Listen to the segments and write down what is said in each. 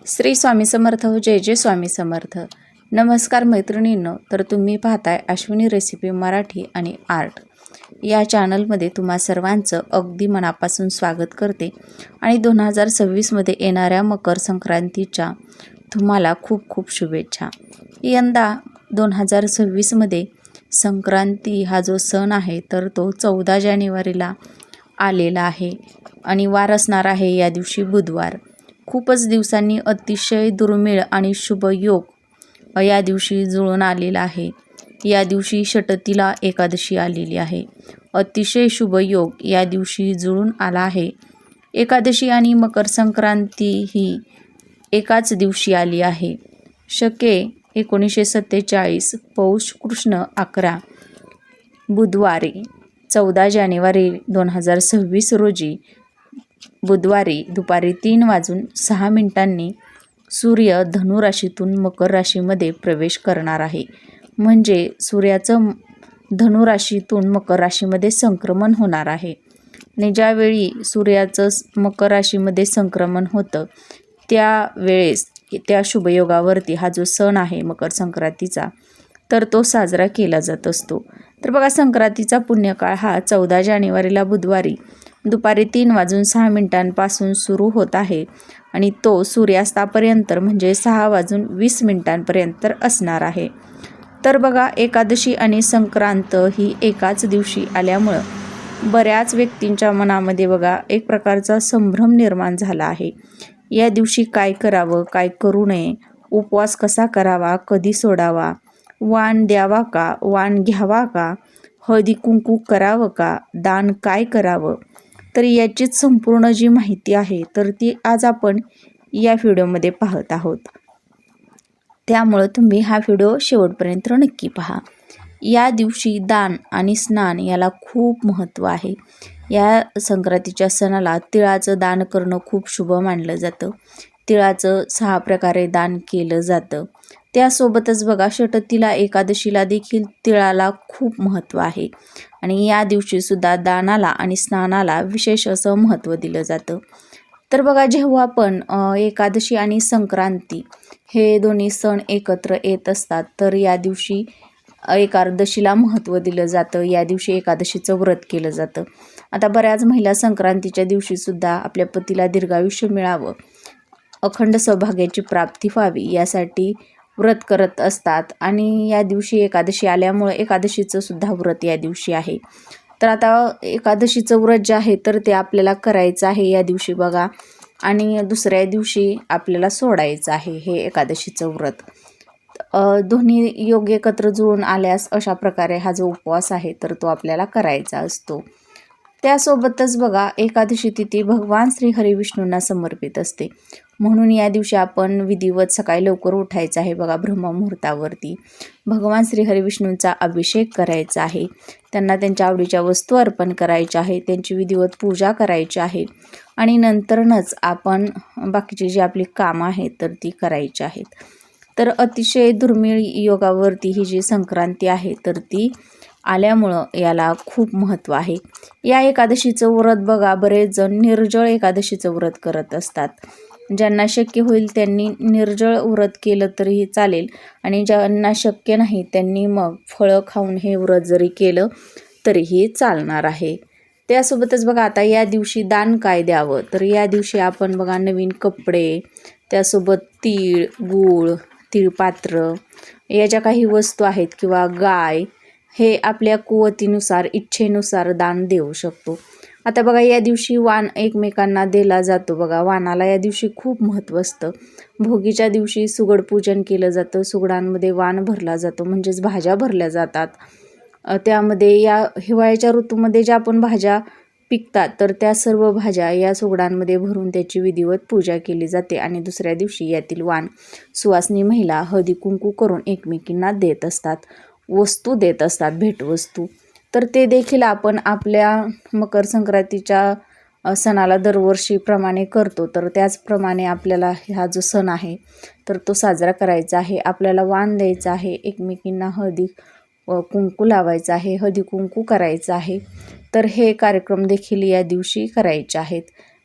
श्री स्वामी समर्थ. जय जय स्वामी समर्थ. नमस्कार मैत्रिणींनो, तर तुम्ही पाहताय अश्विनी रेसिपी मराठी आणि आर्ट या चॅनलमध्ये तुम्हा सर्वांचं अगदी मनापासून स्वागत करते. आणि 2026मध्ये येणाऱ्या मकर संक्रांतीच्या तुम्हाला खूप खूप शुभेच्छा. यंदा 2026मध्ये संक्रांती हा जो सण आहे तर तो 14 जानेवारीला आलेला आहे आणि वार असणार आहे या दिवशी बुधवार. खूपच दिवसांनी अतिशय दुर्मिळ आणि शुभ योग या दिवशी जुळून आलेला आहे. या दिवशी षटतिला एकादशी आलेली आहे. अतिशय शुभ योग या दिवशी जुळून आला आहे. एकादशी आणि मकर संक्रांती ही एकाच दिवशी आली आहे. शके 1947 पौष कृष्ण 11 बुधवारी 14 जानेवारी 2026 रोजी बुधवारी दुपारी 3:06 सूर्य धनु राशीतून मकर राशीमध्ये प्रवेश करणार आहे. म्हणजे सूर्याचं धनु राशीतून मकर राशीमध्ये संक्रमण होणार आहे. आणि ज्यावेळी सूर्याचं मकर राशीमध्ये संक्रमण होतं त्यावेळेस त्या शुभयोगावरती हा जो सण आहे मकर संक्रांतीचा तर तो साजरा केला जात असतो. तर बघा, संक्रांतीचा पुण्यकाळ हा 14 जानेवारीला बुधवारी दुपारी 3:06 सुरू होत आहे आणि तो सूर्यास्तापर्यंत म्हणजे 6:20 असणार आहे. तर बघा, एकादशी आणि संक्रांत ही एकाच दिवशी आल्यामुळं बऱ्याच व्यक्तींच्या मनामध्ये बघा एक प्रकारचा संभ्रम निर्माण झाला आहे. या दिवशी काय करावं, काय करू नये, उपवास कसा करावा, कधी सोडावा, वाण द्यावा का, वाण घ्यावा का, हळदी कुंकू करावं का, दान काय करावं, तर याचीच संपूर्ण जी माहिती आहे तर ती आज आपण या व्हिडिओमध्ये पाहत आहोत. त्यामुळं तुम्ही हा व्हिडिओ शेवटपर्यंत नक्की पहा. या दिवशी दान आणि स्नान याला खूप महत्त्व आहे. या संक्रांतीच्या सणाला तिळाचं दान करणं खूप शुभ मानलं जातं. तिळाचं 6 प्रकारे दान केलं जातं. त्यासोबतच बघा, षटतिला एकादशीला देखील तिळाला खूप महत्त्व आहे आणि या दिवशी सुद्धा दानाला आणि स्नानाला विशेष असं महत्त्व दिलं जातं. तर बघा, जेव्हा आपण एकादशी आणि संक्रांती हे दोन्ही सण एकत्र येत असतात तर या दिवशी एकादशीला महत्त्व दिलं जातं. या दिवशी एकादशीचं व्रत केलं जातं. आता बऱ्याच महिला संक्रांतीच्या दिवशीसुद्धा आपल्या पतीला दीर्घायुष्य मिळावं, अखंड सौभाग्याची प्राप्ती व्हावी यासाठी व्रत करत असतात. आणि या दिवशी एकादशी आल्यामुळे एकादशीचं सुद्धा व्रत या दिवशी आहे. तर आता एकादशीचं व्रत जे आहे तर ते आपल्याला करायचं आहे या दिवशी बघा, आणि दुसऱ्या दिवशी आपल्याला सोडायचं आहे हे एकादशीचं व्रत. दोन्ही योग एकत्र जुळून आल्यास अशा प्रकारे हा जो उपवास आहे तर तो आपल्याला करायचा असतो. त्यासोबतच बघा, एकादशी तिथी भगवान श्री हरिविष्णूंना समर्पित असते. म्हणून या दिवशी आपण विधिवत सकाळी लवकर उठायचं आहे बघा. ब्रह्ममुहूर्तावरती भगवान श्री हरिविष्णूंचा अभिषेक करायचा आहे. त्यांना त्यांच्या आवडीच्या वस्तू अर्पण करायच्या आहे, त्यांची विधिवत पूजा करायची आहे आणि नंतरच आपण बाकीची जी आपली कामं आहेत तर ती करायची आहेत. तर अतिशय दुर्मिळ योगावरती ही जी संक्रांती आहे तर ती आल्यामुळं याला खूप महत्त्व आहे. या एकादशीचं व्रत बघा, बरेच जण निर्जळ एकादशीचं व्रत करत असतात. ज्यांना शक्य होईल त्यांनी निर्जळ व्रत केलं तरीही चालेल आणि ज्यांना शक्य नाही त्यांनी मग फळं खाऊन हे व्रत जरी केलं तरीही चालणार आहे. त्यासोबतच बघा, आता या दिवशी दान काय द्यावं, तर या दिवशी आपण बघा नवीन कपडे, त्यासोबत तीळ, गूळ, तिळपात्र या ज्या काही वस्तू आहेत किंवा गाय हे आपल्या कुवतीनुसार इच्छेनुसार दान देऊ शकतो. आता बघा, या दिवशी वाण एकमेकांना दिला जातो बघा. वाणाला या दिवशी खूप महत्त्व असतं. भोगीच्या दिवशी सुगड पूजन केलं जातं. सुगडांमध्ये वाण भरला जातो, म्हणजेच भाज्या भरल्या जातात. त्यामध्ये या हिवाळ्याच्या ऋतूमध्ये ज्या आपण भाज्या पिकतात तर त्या सर्व भाज्या या सुगडांमध्ये भरून त्याची विधिवत पूजा केली जाते आणि दुसऱ्या दिवशी यातील वाण सुवासिनी महिला हळदी कुंकू करून एकमेकींना देत असतात, वस्तू देत असतात, भेटवस्तू. तर ते देखील आपण आपल्या मकर संक्रांतीच्या सणाला दरवर्षीप्रमाणे करतो. तर त्याचप्रमाणे आपल्याला हा जो सण आहे तर तो साजरा करायचा आहे. आपल्याला वाण द्यायचं आहे, एकमेकींना हळदी कुंकू लावायचं आहे, हळदी कुंकू करायचं आहे. तर हे कार्यक्रम देखील या दिवशी करायचे आहेत.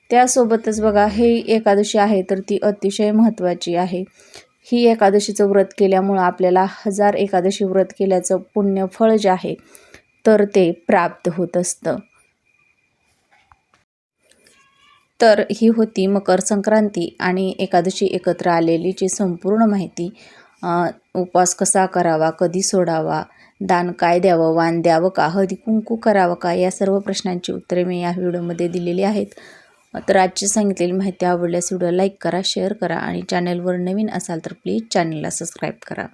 त्यासोबतच बघा, हे एकादशी आहे तर ती अतिशय महत्त्वाची आहे. ही एकादशीचं व्रत केल्यामुळं आपल्याला 1000 एकादशी व्रत केल्याचं पुण्यफळ जे आहे तर ते प्राप्त होत असतं. तर ही होती मकर संक्रांती आणि एकादशी एकत्र आलेलीची संपूर्ण माहिती. उपवास कसा करावा, कधी सोडावा, दान काय द्यावं, वाण द्यावं का, हळदी कुंकू करावं का, या सर्व प्रश्नांची उत्तरे मी या व्हिडिओमध्ये दिलेली आहेत. तर आजची सांगितलेली माहिती आवडल्यास व्हिडिओ लाईक करा, शेअर करा आणि चॅनलवर नवीन असाल तर प्लीज चॅनलला सबस्क्राईब करा.